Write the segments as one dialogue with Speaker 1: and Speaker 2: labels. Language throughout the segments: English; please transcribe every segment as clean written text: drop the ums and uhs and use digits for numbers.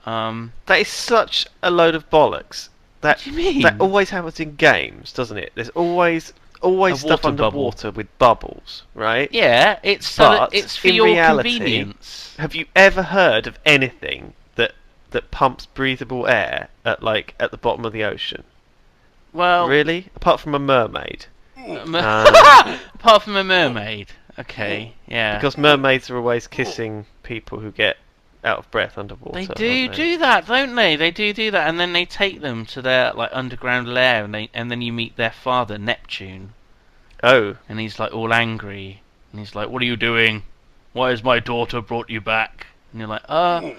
Speaker 1: That is such a load of bollocks.
Speaker 2: What do you mean?
Speaker 1: That always happens in games, doesn't it? There's always stuff underwater with bubbles, right?
Speaker 2: Yeah, it's for
Speaker 1: in
Speaker 2: your
Speaker 1: reality,
Speaker 2: convenience.
Speaker 1: Have you ever heard of anything that pumps breathable air at the bottom of the ocean?
Speaker 2: Well,
Speaker 1: really? Apart from a mermaid.
Speaker 2: Apart from a mermaid. Okay, yeah.
Speaker 1: Because mermaids are always kissing people who get out of breath underwater.
Speaker 2: They do that, don't they? They do that, and then they take them to their underground lair, and then you meet their father, Neptune.
Speaker 1: Oh.
Speaker 2: And he's all angry, and he's like, "What are you doing? Why has my daughter brought you back?" And you're like, I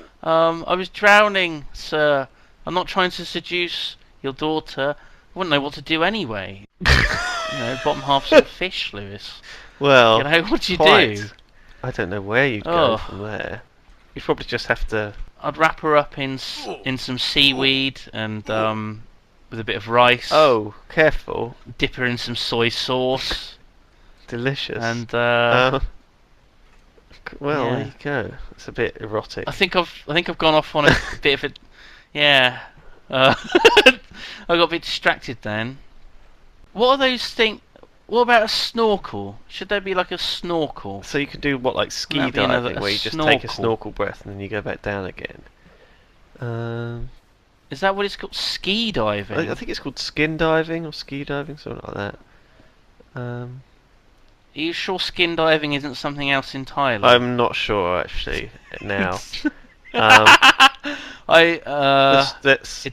Speaker 2: was drowning, sir. I'm not trying to seduce your daughter. I wouldn't know what to do anyway. Bottom half's a fish, Lewis.
Speaker 1: Well,
Speaker 2: what do you do?
Speaker 1: I don't know where you'd go from there. You probably just have to.
Speaker 2: I'd wrap her up in some seaweed and with a bit of rice.
Speaker 1: Oh, careful!
Speaker 2: Dip her in some soy sauce.
Speaker 1: Delicious.
Speaker 2: And
Speaker 1: there you go. It's a bit erotic.
Speaker 2: I think I've gone off on a bit of a I got a bit distracted then. What are those things? What about a snorkel? Should there be a snorkel?
Speaker 1: So you can do ski diving, where you just take a snorkel breath and then you go back down again.
Speaker 2: Is that what it's called? Ski diving?
Speaker 1: I think it's called skin diving or ski diving, something like that.
Speaker 2: Are you sure skin diving isn't something else entirely?
Speaker 1: I'm not sure actually now.
Speaker 2: It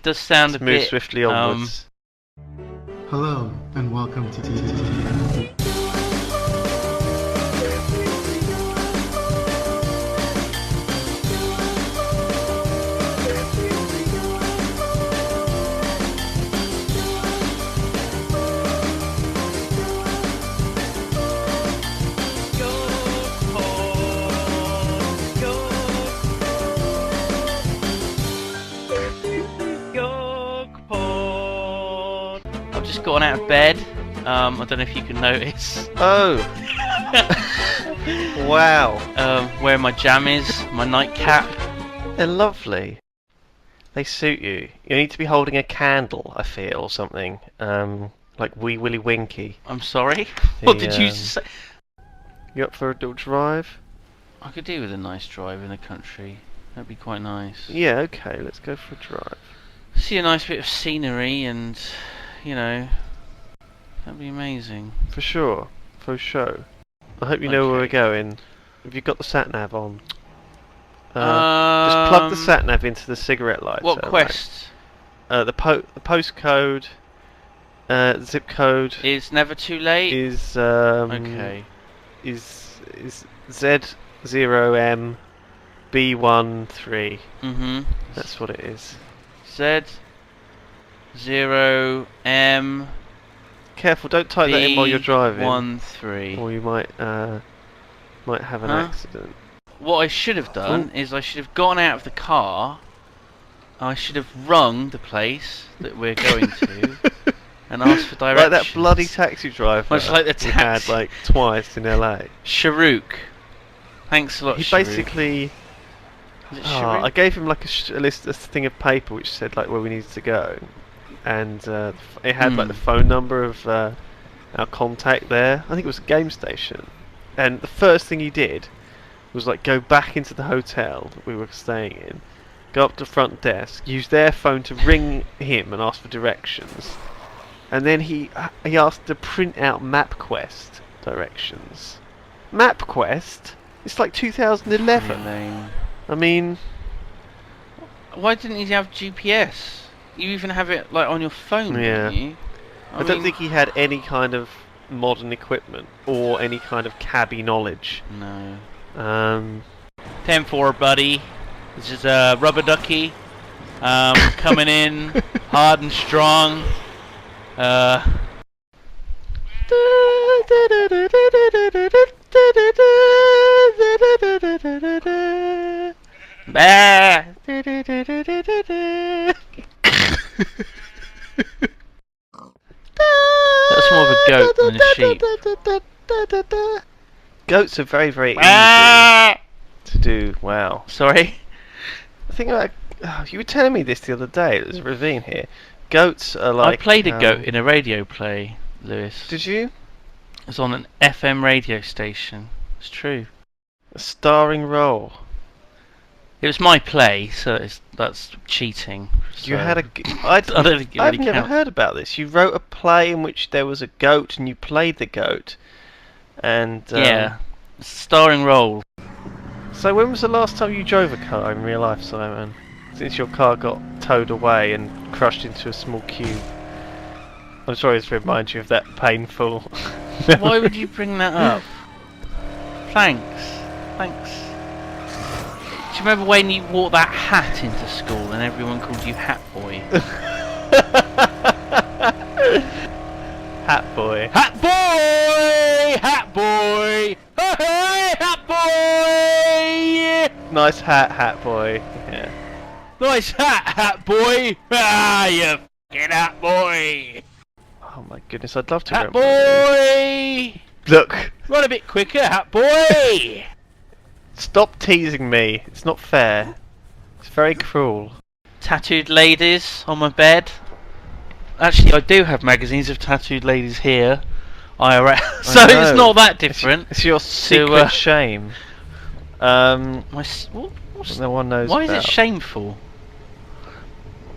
Speaker 2: does sound a bit.
Speaker 1: Move swiftly onwards.
Speaker 3: Hello and welcome to TTT.
Speaker 2: Gotten out of bed. I don't know if you can notice.
Speaker 1: Oh. Wow.
Speaker 2: Wearing my jammies, my nightcap.
Speaker 1: They're lovely. They suit you. You need to be holding a candle, I feel, or something. Like Wee Willie Winky.
Speaker 2: I'm sorry? What did you say?
Speaker 1: You up for a little drive?
Speaker 2: I could do with a nice drive in the country. That'd be quite nice.
Speaker 1: Yeah, okay, let's go for a drive.
Speaker 2: See a nice bit of scenery and... that'd be amazing.
Speaker 1: For sure. For sure. I hope you know where we're going. Have you got the sat-nav on? Just plug the sat-nav into the cigarette lighter.
Speaker 2: What quest?
Speaker 1: The postcode, zip code...
Speaker 2: Is never too late?
Speaker 1: Is,
Speaker 2: okay.
Speaker 1: Is Z0M B13.
Speaker 2: Mm-hmm.
Speaker 1: That's what it is.
Speaker 2: Z0M.
Speaker 1: Careful! Don't type that in while you're driving.
Speaker 2: 13.
Speaker 1: Or you might have an accident.
Speaker 2: What I should have done is I should have gone out of the car. I should have rung the place that we're going to and asked for directions.
Speaker 1: Like that bloody taxi driver.
Speaker 2: Much like the taxi
Speaker 1: we had twice in LA.
Speaker 2: Sharouk. Thanks a lot.
Speaker 1: He
Speaker 2: Sharouk.
Speaker 1: basically.
Speaker 2: Is it Sharouk?
Speaker 1: I gave him a thing of paper which said where we needed to go, and it had the phone number of our contact there. I think it was a game station, and the first thing he did was go back into the hotel that we were staying in, go up to the front desk, use their phone to ring him and ask for directions, and then he asked to print out MapQuest directions. MapQuest? It's 2011.
Speaker 2: Really?
Speaker 1: I mean,
Speaker 2: why didn't he have GPS? You even have it on your phone, don't you?
Speaker 1: I don't think he had any kind of modern equipment or any kind of cabbie knowledge.
Speaker 2: No.
Speaker 1: 10-4,
Speaker 2: buddy. This is Rubber Ducky. Coming in hard and strong. Bah. That's more of a goat than a sheep.
Speaker 1: Goats are very, very easy to do well.
Speaker 2: Sorry?
Speaker 1: The thing about You were telling me this the other day. There's a ravine here. Goats are like.
Speaker 2: I played a goat in a radio play, Lewis.
Speaker 1: Did you?
Speaker 2: It was on an FM radio station. It's true.
Speaker 1: A starring role.
Speaker 2: It was my play, so that's cheating.
Speaker 1: You
Speaker 2: so
Speaker 1: had a.
Speaker 2: I don't think it
Speaker 1: I've
Speaker 2: really
Speaker 1: never
Speaker 2: counts.
Speaker 1: heard about this. You wrote a play in which there was a goat and you played the goat. And
Speaker 2: Yeah, starring role.
Speaker 1: So when was the last time you drove a car in real life, Simon? Since your car got towed away and crushed into a small cube. I'm sorry to remind you of that painful.
Speaker 2: Why would you bring that up? Thanks. Do you remember when you wore that hat into school and everyone called you Hat Boy?
Speaker 1: Hat boy.
Speaker 2: Hat Boy! Hat Boy! Hey, Hat Boy!
Speaker 1: Nice hat, hat boy. Yeah.
Speaker 2: Nice hat Boy! Ah, you fucking Hat Boy!
Speaker 1: Oh my goodness, I'd love to
Speaker 2: Hat
Speaker 1: remember these.
Speaker 2: Boy!
Speaker 1: Look,
Speaker 2: Run a bit quicker, Hat Boy!
Speaker 1: stop teasing me. It's not fair. It's very cruel.
Speaker 2: Tattooed ladies on my bed. Actually, I do have magazines of tattooed ladies here. IRL. So
Speaker 1: know.
Speaker 2: it's not that different.
Speaker 1: It's your secret shame.
Speaker 2: My
Speaker 1: No one knows.
Speaker 2: why is
Speaker 1: about.
Speaker 2: it shameful?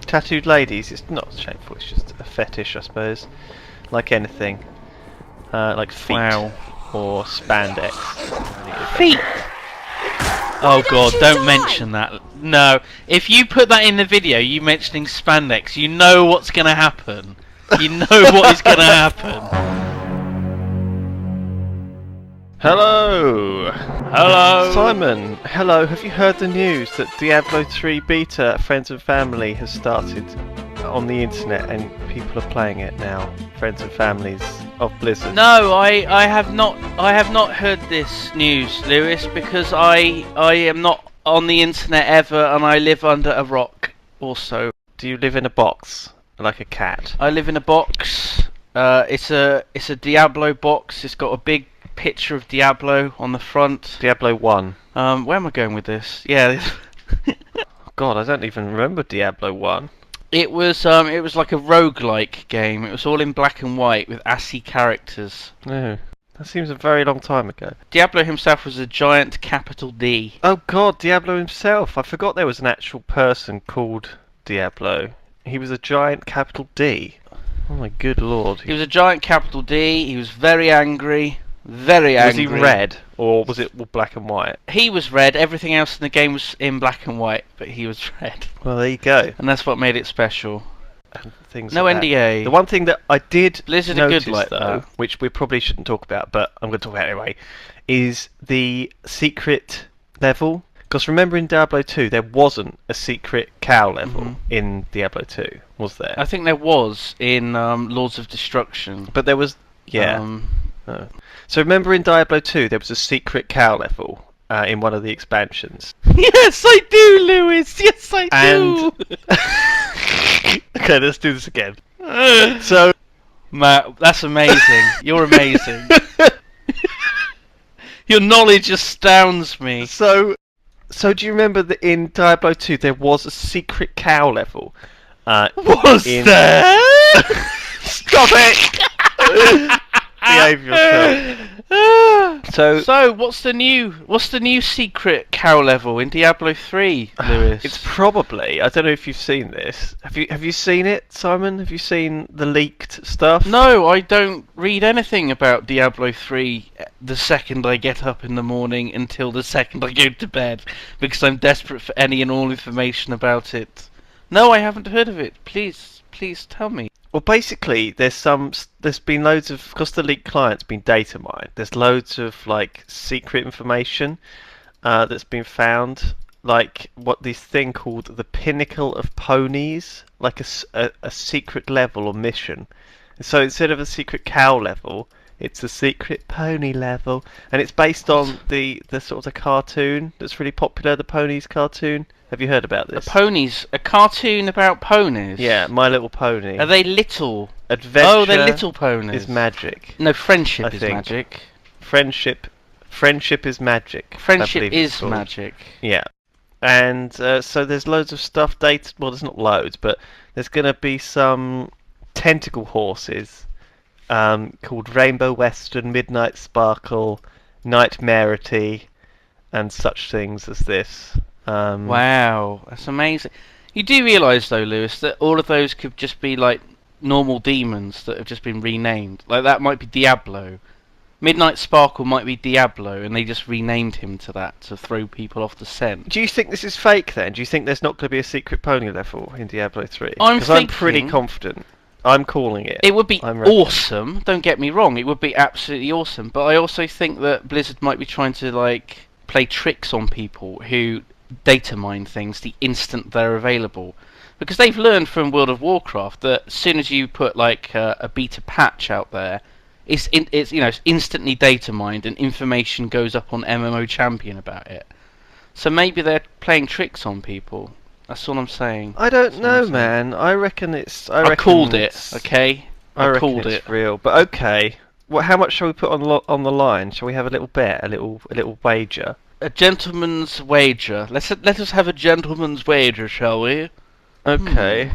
Speaker 1: Tattooed ladies? It's not shameful. It's just a fetish, I suppose. Like anything. Like feet or spandex.
Speaker 2: Feet. Oh god, don't mention that. No, if you put that in the video, you mentioning spandex, you know what's gonna happen. You know what is gonna happen.
Speaker 1: Hello!
Speaker 2: Hello!
Speaker 1: Simon, hello. Have you heard the news that Diablo 3 beta, Friends and Family, has started on the internet and people are playing it now? Friends and families of Blizzard.
Speaker 2: No, I have not heard this news, Lewis, because I am not on the internet ever, and I live under a rock. Also,
Speaker 1: Do you live in a box like a cat?
Speaker 2: I live in a box. It's a Diablo box. It's got a big picture of Diablo on the front.
Speaker 1: Diablo 1.
Speaker 2: Where am I going with this? Yeah.
Speaker 1: God, I don't even remember Diablo 1.
Speaker 2: It was like a roguelike game. It was all in black and white with ASCII characters.
Speaker 1: No, that seems a very long time ago.
Speaker 2: Diablo himself was a giant capital D.
Speaker 1: Oh God, Diablo himself. I forgot there was an actual person called Diablo. He was a giant capital D. Oh my good lord.
Speaker 2: He was a giant capital D. He was very angry. Very angry.
Speaker 1: Was he red or was it all black and white?
Speaker 2: He was red. Everything else in the game was in black and white, but he was red.
Speaker 1: Well, there you go.
Speaker 2: And that's what made it special.
Speaker 1: And things
Speaker 2: No
Speaker 1: like that.
Speaker 2: NDA.
Speaker 1: The one thing that I did
Speaker 2: Blizzard are
Speaker 1: notice,
Speaker 2: good like
Speaker 1: though,
Speaker 2: that.
Speaker 1: which we probably shouldn't talk about, but I'm going to talk about it anyway, is the secret level. Because remember in Diablo 2, there wasn't a secret cow level in Diablo 2, was there?
Speaker 2: I think there was in Lords of Destruction.
Speaker 1: But there was, yeah. Oh. So remember in Diablo 2, there was a secret cow level in one of the expansions.
Speaker 2: Yes, I do, Lewis. Yes, I do.
Speaker 1: Okay, let's do this again. So,
Speaker 2: Matt, that's amazing. You're amazing. Your knowledge astounds me.
Speaker 1: So do you remember that in Diablo 2 there was a secret cow level?
Speaker 2: Was there?
Speaker 1: Stop it! Behave yourself.
Speaker 2: So what's the new secret cow level in Diablo 3, Lewis?
Speaker 1: It's probably, I don't know if you've seen this. Have you seen it, Simon? Have you seen the leaked stuff?
Speaker 2: No, I don't read anything about Diablo 3 the second I get up in the morning until the second I go to bed, because I'm desperate for any and all information about it. No, I haven't heard of it. Please tell me.
Speaker 1: Well, basically, there's been loads of, because the leaked client's been data mined, there's loads of, like, secret information that's been found, like, this thing called the Pinnacle of Ponies, like a secret level or mission. And so instead of a secret cow level, it's a secret pony level, and it's based on the sort of the cartoon that's really popular, the Ponies cartoon. Have you heard about this?
Speaker 2: A cartoon about ponies?
Speaker 1: Yeah, My Little Pony.
Speaker 2: Are they little?
Speaker 1: Adventure
Speaker 2: Oh, they're little ponies.
Speaker 1: is magic.
Speaker 2: No, friendship
Speaker 1: I
Speaker 2: is
Speaker 1: think.
Speaker 2: magic.
Speaker 1: Friendship is magic. I
Speaker 2: Friendship
Speaker 1: believe it's
Speaker 2: is
Speaker 1: called.
Speaker 2: magic.
Speaker 1: Yeah. And so there's loads of stuff dated. Well, there's not loads, but there's going to be some tentacle horses called Rainbow Western, Midnight Sparkle, Nightmarity, and such things as this.
Speaker 2: Wow, that's amazing. You do realise though, Lewis, that all of those could just be like normal demons that have just been renamed. Like that might be Diablo. Midnight Sparkle might be Diablo, and they just renamed him to that to throw people off the scent.
Speaker 1: Do you think this is fake then? Do you think there's not going to be a secret pony level in Diablo 3?
Speaker 2: I'm
Speaker 1: Because I'm pretty confident. I'm calling it.
Speaker 2: It would be awesome, don't get me wrong, it would be absolutely awesome, but I also think that Blizzard might be trying to like play tricks on people who data mine things the instant they're available. Because they've learned from World of Warcraft that as soon as you put like a beta patch out there, it's instantly data mined and information goes up on MMO Champion about it. So maybe they're playing tricks on people. That's all I'm saying.
Speaker 1: I don't know, man. I reckon it's.
Speaker 2: I called it. Okay.
Speaker 1: I
Speaker 2: called
Speaker 1: it's
Speaker 2: it.
Speaker 1: real. But okay. Well, how much shall we put on the line? Shall we have a little bet, a little wager?
Speaker 2: A gentleman's wager. Let us have a gentleman's wager, shall we?
Speaker 1: Okay.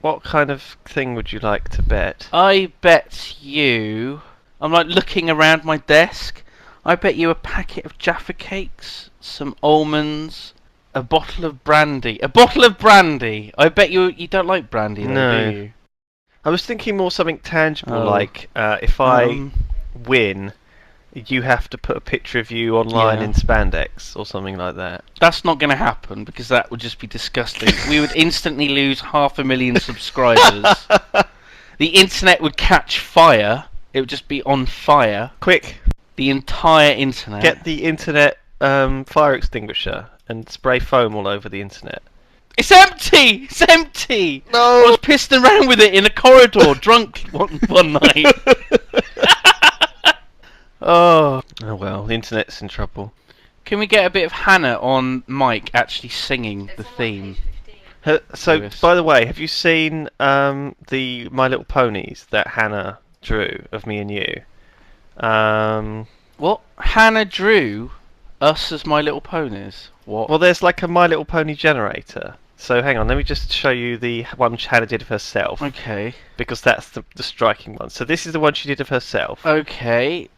Speaker 1: What kind of thing would you like to bet?
Speaker 2: I bet you. I'm like looking around my desk. I bet you a packet of Jaffa cakes, some almonds, a bottle of brandy. A bottle of brandy! I bet you don't like brandy, though,
Speaker 1: No.
Speaker 2: do you?
Speaker 1: I was thinking more something tangible, like if I win, you have to put a picture of you online in spandex or something like that.
Speaker 2: That's not going to happen because that would just be disgusting. We would instantly lose 500,000 subscribers. The internet would catch fire. It would just be on fire.
Speaker 1: Quick!
Speaker 2: The entire internet.
Speaker 1: Get the internet fire extinguisher and spray foam all over the internet.
Speaker 2: It's empty! It's empty!
Speaker 1: No!
Speaker 2: I was pissing around with it in a corridor, drunk one night. Oh
Speaker 1: well, the internet's in trouble.
Speaker 2: Can we get a bit of Hannah on mic actually singing the theme?
Speaker 1: So,
Speaker 2: Lewis.
Speaker 1: by the way, have you seen the My Little Ponies that Hannah drew of me and you?
Speaker 2: What? Hannah drew us as My Little Ponies? What?
Speaker 1: Well, there's like a My Little Pony generator. So hang on, let me just show you the one Hannah did of herself.
Speaker 2: Okay.
Speaker 1: Because that's the striking one. So this is the one she did of herself.
Speaker 2: Okay.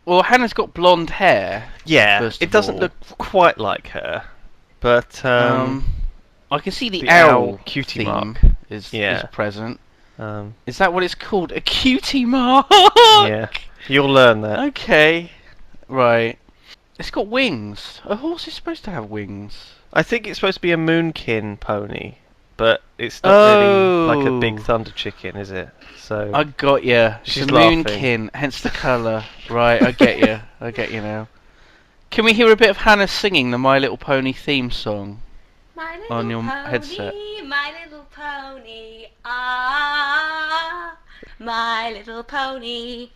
Speaker 2: Well, Hannah's got blonde hair.
Speaker 1: Yeah, it doesn't look quite like her, but
Speaker 2: I can see the
Speaker 1: owl cutie
Speaker 2: theme
Speaker 1: mark
Speaker 2: is present. Is that what it's called? A cutie mark?
Speaker 1: Yeah, you'll learn that.
Speaker 2: Okay, right. It's got wings. A horse is supposed to have wings.
Speaker 1: I think it's supposed to be a moonkin pony, but it's not really like a big thunder chicken, is it? So
Speaker 2: I got you.
Speaker 1: She's
Speaker 2: It's a
Speaker 1: laughing.
Speaker 2: moonkin, hence the colour. Right, I get you. I get you now. Can we hear a bit of Hannah singing the My Little Pony theme song
Speaker 4: My little
Speaker 2: on your
Speaker 4: pony,
Speaker 2: headset?
Speaker 4: My little pony, ah, my little pony.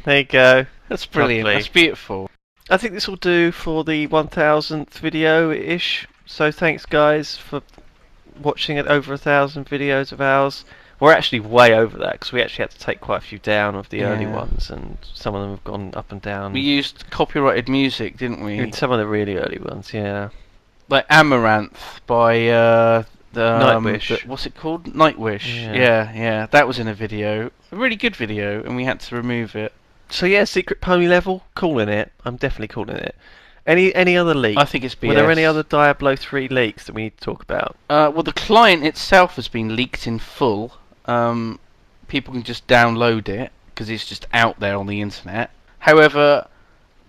Speaker 1: there you go.
Speaker 2: That's brilliant.
Speaker 1: Lovely.
Speaker 2: That's beautiful.
Speaker 1: I think this will do for the 1000th video-ish. So thanks guys for watching it over 1,000 videos of ours. We're actually way over that because we actually had to take quite a few down of the early ones, and some of them have gone up and down.
Speaker 2: We used copyrighted music, didn't we?
Speaker 1: In some of the really early ones, yeah.
Speaker 2: Like Amaranth by the
Speaker 1: Nightwish.
Speaker 2: what's it called? Nightwish. Yeah. That was in a video, a really good video, and we had to remove it.
Speaker 1: So yeah, secret pony level, calling it. I'm definitely calling it. Any other leaks?
Speaker 2: I think it's BS.
Speaker 1: Were there any other Diablo 3 leaks that we need to talk about?
Speaker 2: Well, the client itself has been leaked in full. People can just download it because it's just out there on the internet. However,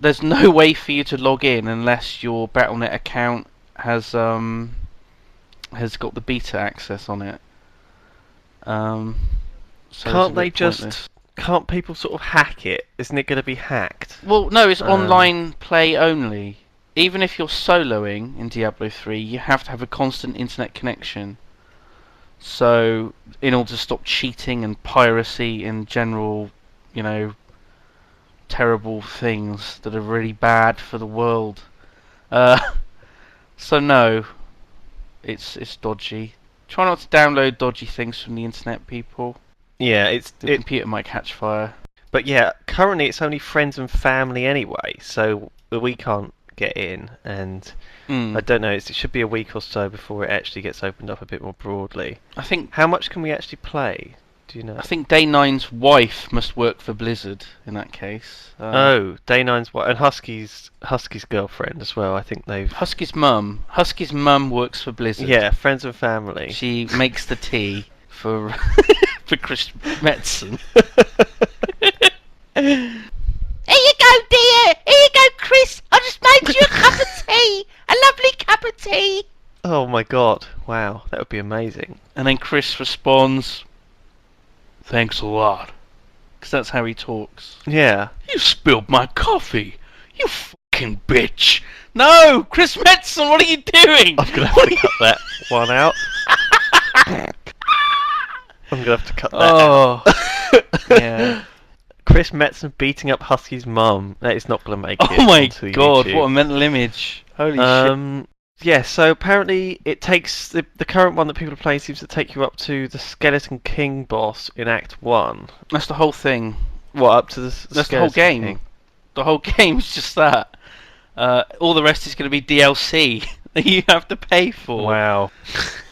Speaker 2: there's no way for you to log in unless your Battle.net account has got the beta access on it. So
Speaker 1: Can't they just? Can't people sort of hack it? Isn't it going to be hacked?
Speaker 2: Well, no, it's online play only. Even if you're soloing in Diablo 3, you have to have a constant internet connection. So, in order to stop cheating and piracy and general, terrible things that are really bad for the world. So no, it's dodgy. Try not to download dodgy things from the internet, people.
Speaker 1: Yeah,
Speaker 2: The computer might catch fire.
Speaker 1: But yeah, currently it's only friends and family anyway, so we can't get in, and
Speaker 2: Mm.
Speaker 1: I don't know. It should be a week or so before it actually gets opened up a bit more broadly.
Speaker 2: I think
Speaker 1: How much can we actually play? Do you know?
Speaker 2: Day 9's wife must work for Blizzard in that case.
Speaker 1: Oh, Day 9's what? And Husky's girlfriend as well. I think they've.
Speaker 2: Husky's mum works for Blizzard.
Speaker 1: Yeah, friends and family.
Speaker 2: She makes the tea for for Chris Metzen. Here you go, dear. Here you go, Chris. I just made you a cup of tea. A lovely cup of tea.
Speaker 1: Oh my god! Wow, that would be amazing.
Speaker 2: And then Chris responds, "Thanks a lot." Because that's how he talks.
Speaker 1: Yeah.
Speaker 2: You spilled my coffee. You fucking bitch. No, Chris Metzen, what are you doing?
Speaker 1: I'm gonna have to cut that one out. I'm gonna have to cut that out.
Speaker 2: Yeah.
Speaker 1: Chris Metzen beating up Husky's mum. That is not gonna make it.
Speaker 2: Oh my
Speaker 1: onto
Speaker 2: god,
Speaker 1: YouTube.
Speaker 2: what a mental image. Holy shit.
Speaker 1: Yeah, so apparently it takes the current one that people are playing seems to take you up to the Skeleton King boss in Act 1.
Speaker 2: That's the whole thing.
Speaker 1: What, up to the
Speaker 2: That's the whole game.
Speaker 1: King?
Speaker 2: The whole game's just that. All the rest is going to be DLC that you have to pay for.
Speaker 1: Wow.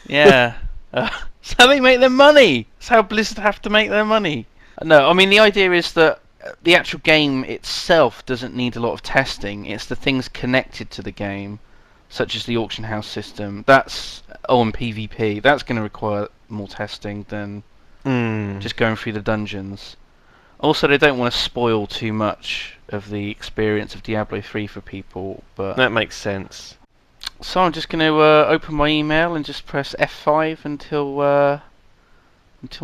Speaker 2: Yeah. That's how they make their money. That's how Blizzard have to make their money. No, I mean the idea is that the actual game itself doesn't need a lot of testing. It's the things connected to the game, such as the auction house system. That's and PvP. That's going to require more testing than just going through the dungeons. Also, they don't want to spoil too much of the experience of Diablo 3 for people, but
Speaker 1: That makes sense.
Speaker 2: so I'm just going to open my email and just press F5 until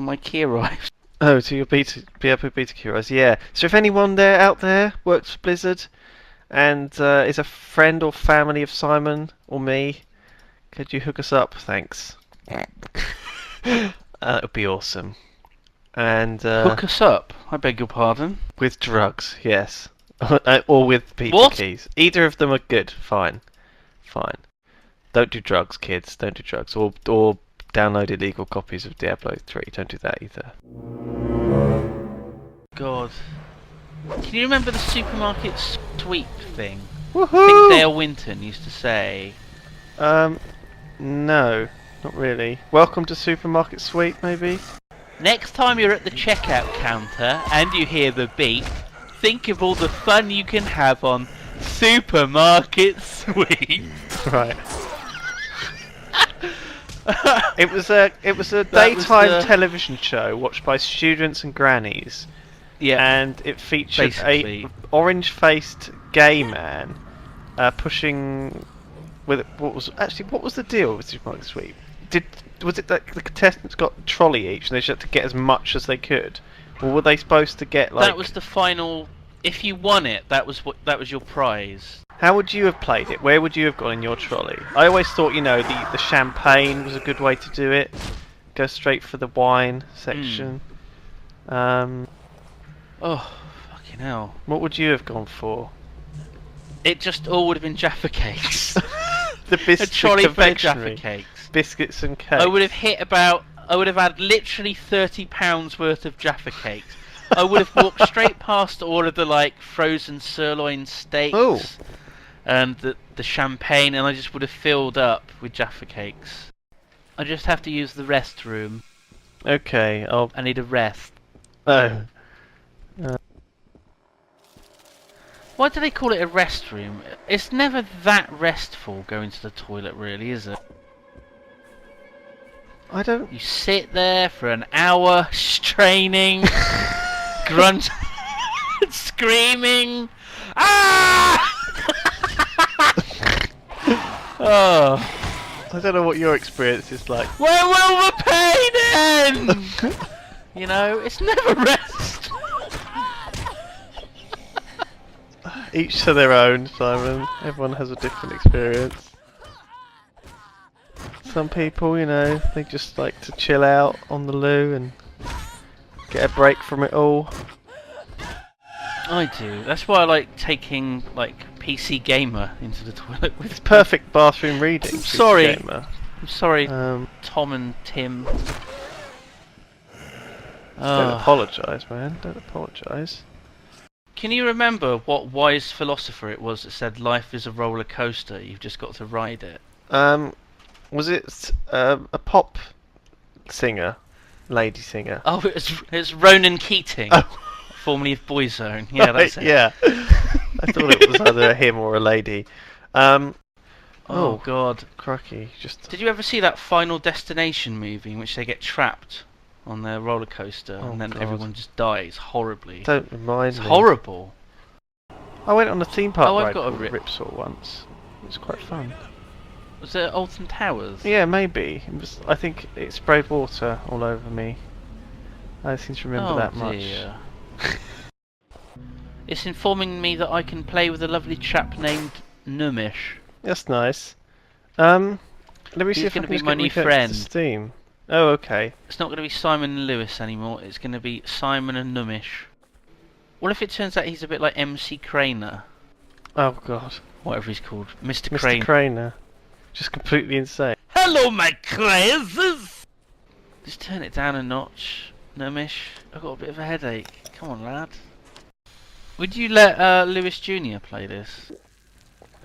Speaker 2: my key arrives.
Speaker 1: Oh, so your Diablo beta curious, yeah. So if anyone out there works for Blizzard and is a friend or family of Simon or me, could you hook us up? Thanks. That would be awesome. And
Speaker 2: Hook us up. I beg your pardon.
Speaker 1: with drugs, yes, or with people
Speaker 2: What?
Speaker 1: keys. Either of them are good. Fine. Don't do drugs, kids. Don't do drugs, or download illegal copies of Diablo 3. Don't do that either.
Speaker 2: God. Can you remember the supermarket sweep thing? I think
Speaker 1: Woohoo!
Speaker 2: Dale Winton used to say.
Speaker 1: No, not really. Welcome to Supermarket Sweep, maybe?
Speaker 2: Next time you're at the checkout counter and you hear the beep, think of all the fun you can have on Supermarket Sweep.
Speaker 1: Right. It was a daytime
Speaker 2: the-
Speaker 1: television show watched by students and grannies,
Speaker 2: Yeah.
Speaker 1: and it featured
Speaker 2: Basically.
Speaker 1: a orange-faced gay man pushing with what was the deal with Supermarket Sweep? Was it that the contestants got a trolley each and they just had to get as much as they could, or were they supposed to get like?
Speaker 2: That was the final. If you won it, that was your prize.
Speaker 1: How would you have played it? Where would you have gone in your trolley? I always thought, the champagne was a good way to do it. Go straight for the wine section.
Speaker 2: Oh, fucking hell.
Speaker 1: What would you have gone for?
Speaker 2: It just all would have been Jaffa cakes.
Speaker 1: The
Speaker 2: A
Speaker 1: biscuit
Speaker 2: trolley full of
Speaker 1: confectionery.
Speaker 2: Jaffa cakes.
Speaker 1: Biscuits and cakes.
Speaker 2: I would have had literally £30 worth of Jaffa cakes. I would have walked straight past all of the frozen sirloin steaks
Speaker 1: Oh.
Speaker 2: and the champagne, and I just would have filled up with Jaffa cakes. I just have to use the restroom.
Speaker 1: Okay,
Speaker 2: I need a rest.
Speaker 1: Oh.
Speaker 2: Why do they call it a restroom? It's never that restful going to the toilet, really, is it?
Speaker 1: I don't...
Speaker 2: You sit there for an hour, straining, grunt, screaming. Ah! Oh,
Speaker 1: I don't know what your experience is like.
Speaker 2: where will the pain end? It's never rest.
Speaker 1: Each to their own, Simon. Everyone has a different experience. Some people, they just like to chill out on the loo and get a break from it all.
Speaker 2: I do. That's why I like taking PC Gamer into the toilet with.
Speaker 1: It's perfect bathroom reading.
Speaker 2: I'm sorry.
Speaker 1: Gamer.
Speaker 2: I'm sorry,
Speaker 1: Don't
Speaker 2: Tom and Tim.
Speaker 1: apologise, man. Don't apologise.
Speaker 2: Can you remember what wise philosopher it was that said life is a roller coaster, you've just got to ride it?
Speaker 1: Was it a pop singer, lady singer?
Speaker 2: Oh, it's Ronan Keating, formerly of Boyzone. Yeah, that's it.
Speaker 1: Yeah. I thought it was either a him or a lady.
Speaker 2: Oh God,
Speaker 1: crikey!
Speaker 2: Did you ever see that Final Destination movie in which they get trapped on their roller coaster and then everyone just dies horribly?
Speaker 1: Don't remind me.
Speaker 2: It's horrible.
Speaker 1: I went on a theme park
Speaker 2: I've
Speaker 1: ride
Speaker 2: got a
Speaker 1: called Ripsaw once. It was quite fun.
Speaker 2: Was it Alton Towers?
Speaker 1: Yeah, maybe. I think it sprayed water all over me. I seem to remember that
Speaker 2: dear.
Speaker 1: much.
Speaker 2: It's informing me that I can play with a lovely chap named Numish.
Speaker 1: That's nice. Let me see if I
Speaker 2: gonna
Speaker 1: can
Speaker 2: be my new
Speaker 1: get
Speaker 2: friend.
Speaker 1: to Steam. Oh, okay.
Speaker 2: It's not going to be Simon and Lewis anymore. It's going to be Simon and Numish. What if it turns out he's a bit like MC Craner?
Speaker 1: Oh God.
Speaker 2: Whatever he's called, Mr.
Speaker 1: Mr.
Speaker 2: Crane.
Speaker 1: Craner. Just completely insane.
Speaker 2: Hello, my crazes! Just turn it down a notch, Numish. I've got a bit of a headache. Come on, lad. Would you let Lewis Jr. play this?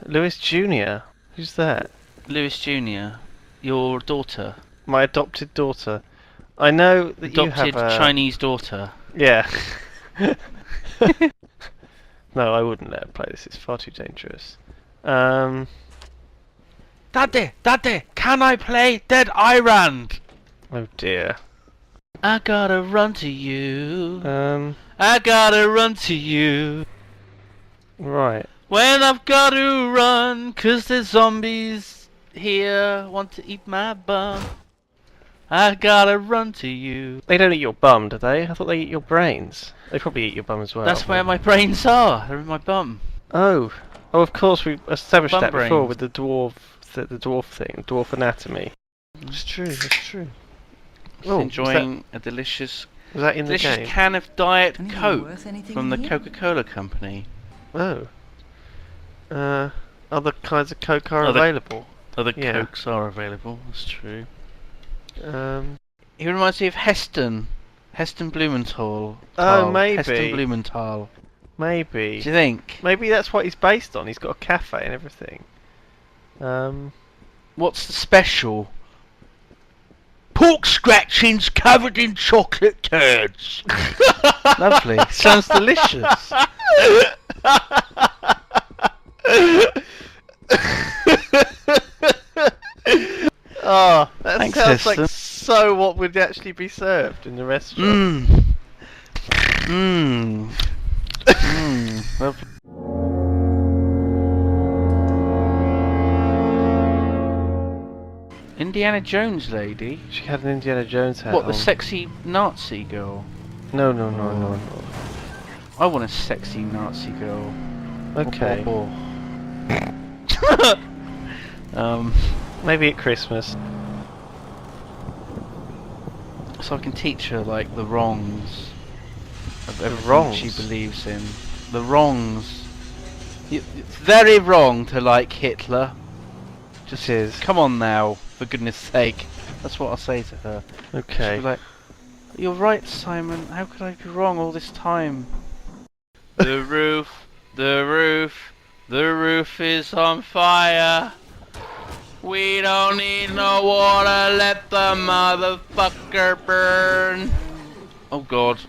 Speaker 1: Lewis Jr. Who's that?
Speaker 2: Lewis Jr. Your daughter.
Speaker 1: My adopted daughter. I know that you
Speaker 2: Adopted
Speaker 1: have a...
Speaker 2: Chinese daughter.
Speaker 1: Yeah. No, I wouldn't let her play this. It's far too dangerous.
Speaker 2: Daddy, can I play Dead Island?
Speaker 1: Oh dear.
Speaker 2: I gotta run to you.
Speaker 1: Um.
Speaker 2: I gotta run to you.
Speaker 1: Right.
Speaker 2: When I've gotta run, 'cause there's zombies here, want to eat my bum. I gotta run to you.
Speaker 1: They don't eat your bum, do they? I thought they eat your brains. They probably eat your bum as well.
Speaker 2: That's where my brains are. They're in my bum.
Speaker 1: Oh. Oh, of course, we established
Speaker 2: Bum
Speaker 1: that before
Speaker 2: brains.
Speaker 1: with the dwarf thing, dwarf anatomy. It's true, it's true.
Speaker 2: Just enjoying a delicious
Speaker 1: Was that in the game?
Speaker 2: can of Diet
Speaker 5: Anything
Speaker 2: Coke
Speaker 5: worth anything
Speaker 2: from the
Speaker 5: here?
Speaker 2: Coca-Cola company.
Speaker 1: Oh. Other kinds of Coke are
Speaker 2: Other-
Speaker 1: available.
Speaker 2: Other
Speaker 1: Yeah.
Speaker 2: Cokes are available, that's true.
Speaker 1: Um.
Speaker 2: He reminds me of Heston Blumenthal.
Speaker 1: Oh, maybe.
Speaker 2: Heston Blumenthal.
Speaker 1: Maybe.
Speaker 2: Do you think?
Speaker 1: Maybe that's what he's based on. He's got a cafe and everything.
Speaker 2: What's the special? Pork scratchings covered in chocolate turds. Lovely. Sounds delicious.
Speaker 1: Oh, that
Speaker 2: Thanks,
Speaker 1: sounds like
Speaker 2: Heston.
Speaker 1: so what would actually be served in the restaurant.
Speaker 2: Lovely. Indiana Jones lady?
Speaker 1: She had an Indiana Jones hat
Speaker 2: What, the
Speaker 1: on.
Speaker 2: sexy Nazi girl?
Speaker 1: No.
Speaker 2: I want a sexy Nazi girl.
Speaker 1: Okay. Maybe at Christmas.
Speaker 2: So I can teach her, like, the wrongs of everything
Speaker 1: wrongs?
Speaker 2: she believes in. The wrongs. It's very wrong to like Hitler. Just
Speaker 1: It is.
Speaker 2: come on now, for goodness sake. That's what I'll say to her.
Speaker 1: Okay.
Speaker 2: She'll be like, you're right, Simon. How could I be wrong all this time? The roof is on fire. We don't need no water, let the motherfucker burn. Oh God.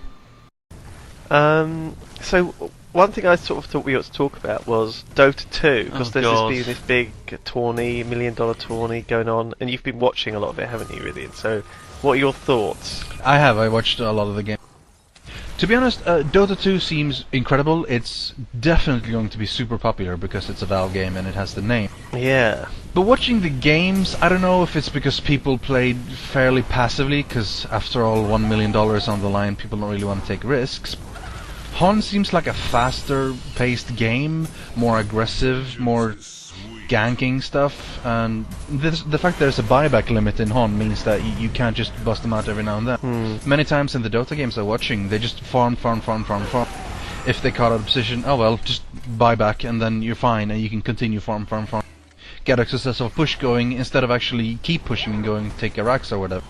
Speaker 1: So one thing I sort of thought we ought to talk about was Dota 2, because
Speaker 2: Oh,
Speaker 1: there's
Speaker 2: God.
Speaker 1: been this big tourney, $1 million tourney going on, and you've been watching a lot of it, haven't you, really? And so, what are your thoughts?
Speaker 6: I watched a lot of the game. To be honest, Dota 2 seems incredible. It's definitely going to be super popular because it's a Valve game and it has the name.
Speaker 1: Yeah.
Speaker 6: But watching the games, I don't know if it's because people played fairly passively, because after all, $1 million on the line, people don't really want to take risks. Hon seems like a faster-paced game, more aggressive, more ganking stuff, and the fact there's a buyback limit in Hon means that you can't just bust them out every now and then. Many times in the Dota games I'm watching, they just farm. If they caught out of position, oh well, just buy back and then you're fine and you can continue farm. Get a successful push going instead of actually keep pushing and going, take Iraqs or whatever.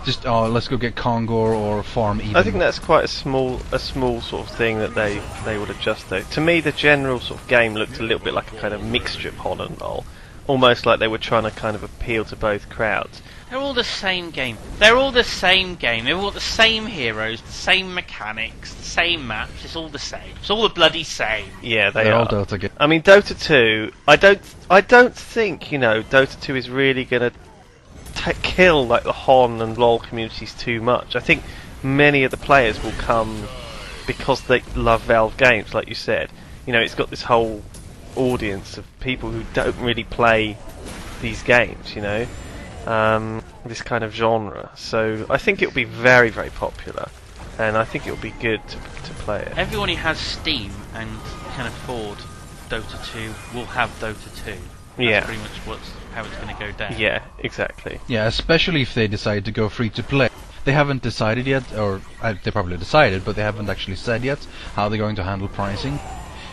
Speaker 6: just let's go get Kongor or farm even.
Speaker 1: I think that's quite a small sort of thing that they would adjust though. To me, the general sort of game looked a little bit like a kind of mixture of Hon and LoL, almost like they were trying to kind of appeal to both crowds.
Speaker 2: They're all the same game. They're all the same game. They've all got the same heroes, the same mechanics, the same maps. It's all the same. It's all the bloody same.
Speaker 1: Yeah,
Speaker 6: They're
Speaker 1: are.
Speaker 6: all Dota games.
Speaker 1: I mean, Dota 2. I don't think Dota 2 is really gonna kill like the Hon and LoL communities too much. I think many of the players will come because they love Valve games, like you said. It's got this whole audience of people who don't really play these games. This kind of genre. So I think it'll be very, very popular, and I think it'll be good to play it.
Speaker 2: Everyone who has Steam and can afford Dota 2 will have Dota 2. That's pretty much how it's going to go down.
Speaker 1: Yeah, exactly.
Speaker 6: Yeah, especially if they decide to go free to play. They haven't decided yet, or they probably decided, but they haven't actually said yet how they're going to handle pricing.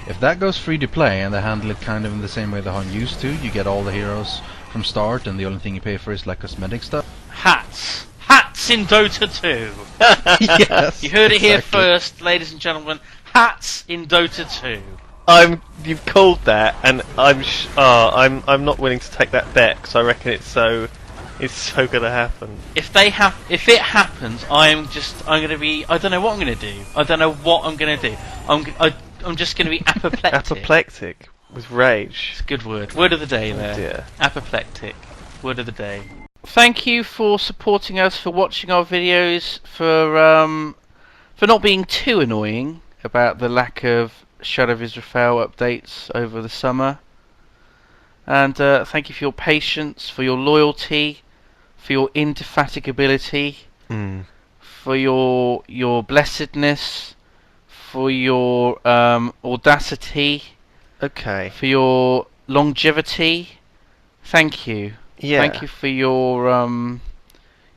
Speaker 6: If that goes free to play and they handle it kind of in the same way the Hun used to, you get all the heroes from start, and the only thing you pay for is like cosmetic stuff.
Speaker 2: Hats in Dota 2.
Speaker 6: Yes,
Speaker 2: you heard it here first, ladies and gentlemen. Hats in Dota 2.
Speaker 1: You've called that, and I'm not willing to take that bet because I reckon it's so gonna happen.
Speaker 2: If it happens, I'm gonna be. I don't know what I'm gonna do. I'm just gonna be apoplectic.
Speaker 1: Apoplectic with rage.
Speaker 2: It's a good word. Word of the day there.
Speaker 1: Oh dear.
Speaker 2: Apoplectic. Word of the day. Thank you for supporting us, for watching our videos, for not being too annoying about the lack of Shadow of Israel updates over the summer. And thank you for your patience, for your loyalty, for your indefatigability, for your blessedness, for your audacity, for your longevity. Thank you.
Speaker 1: Yeah.
Speaker 2: Thank you for your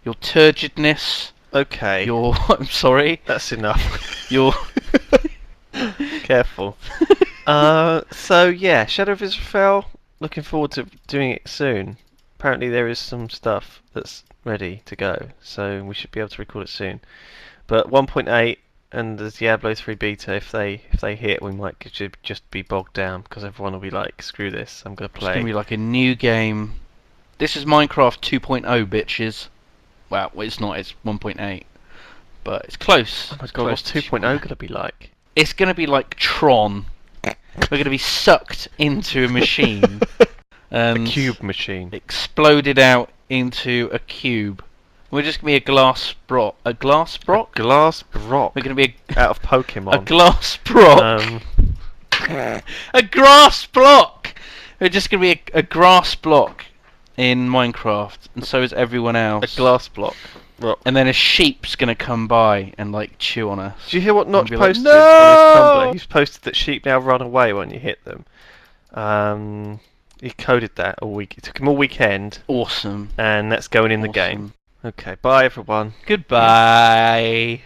Speaker 2: turgidness.
Speaker 1: Okay.
Speaker 2: I'm sorry.
Speaker 1: That's enough.
Speaker 2: Your
Speaker 1: Careful. So yeah, Shadow of Israel. Looking forward to doing it soon. Apparently there is some stuff that's ready to go, so we should be able to record it soon. But 1.8 and the Diablo 3 beta, if they hit, we might just be bogged down because everyone will be like, "Screw this, I'm gonna play."
Speaker 2: It's gonna be like a new game. This is Minecraft 2.0, bitches. Well, it's not. It's 1.8, but it's close.
Speaker 1: Oh my god, what's 2.0 gonna be like?
Speaker 2: It's gonna be like Tron. We're gonna be sucked into a machine.
Speaker 1: A cube machine.
Speaker 2: Exploded out into a cube. We're just gonna be a glass brock. A glass brock?
Speaker 1: Glass brock.
Speaker 2: We're gonna be
Speaker 1: out of Pokemon.
Speaker 2: a glass brock. A grass block. We're just gonna be a grass block in Minecraft, and so is everyone else.
Speaker 1: A glass block.
Speaker 2: And then a sheep's gonna come by and like chew on us.
Speaker 1: Did you hear what Notch posted
Speaker 2: like,
Speaker 1: on his
Speaker 2: "No!"
Speaker 1: Tumblr? He's posted that sheep now run away when you hit them. He coded that all week. It took him all weekend.
Speaker 2: Awesome.
Speaker 1: And that's going in the game. Okay, bye everyone.
Speaker 2: Goodbye.